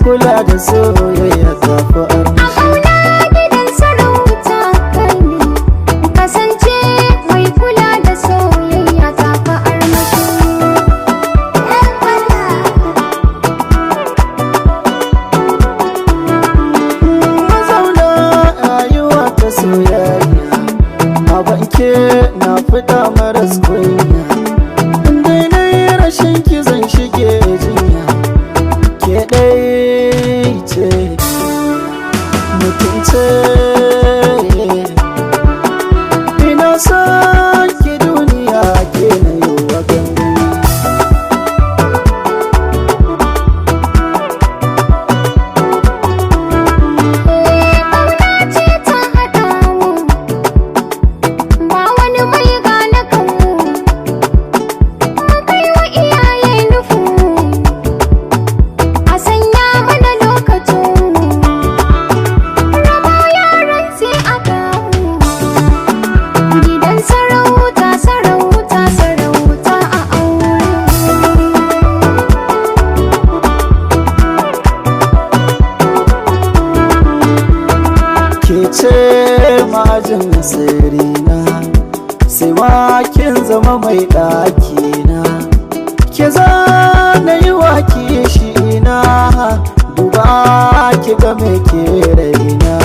kula da soyayya ta fi armashi. gidan sarauta kai ne, kasance mai kula da soyayya ta fi armashi. Mazauna rayuwa ta soyayya, a banke na fita maras kunya. Inda na yi rashin ki zan shige jinya, ke ɗai ce mutunce. Ina son ki duniya ke na yi wa gangami. Ƙauna ce ta haɗa mu, ba wani mai gane kanmu. Kai wa iyaye nufu, a sanya mana lokacin. Rabo yaran sai a kamu, gidan sarauta sarauta sarauta a aure. Ke ce majin sirrina, sai ma kin zama mai ɗakina. Ke za na yi wa kishina, duba ki ga me ke raina.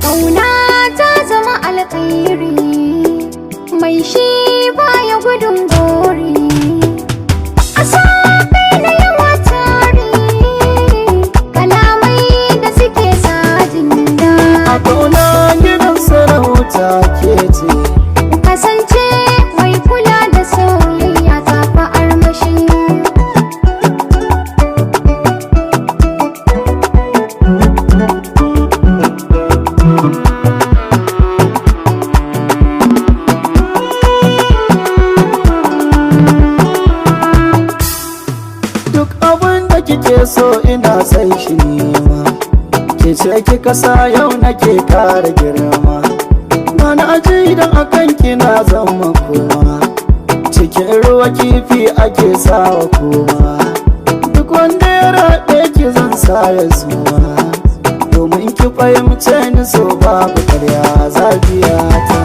Ƙauna ta zama alƙairi, mai shi baya gudun gori. A safe na yawa tare, kalamai da suke sajin da. A ƙauna gidan sarauta ke ce, Kasance mai kula da soyayya ta fi armashi. duk abin da kike so ina sai shi nema. Ke ce kika sa yau nake kara girma, mana aji idan akan kina zama koma. Cikin ruwa kifi ake sawa koma, duk wanda ya raɗe ki zan sa ya suma. Domin ki fahimce ni so babu karya zabiya ta.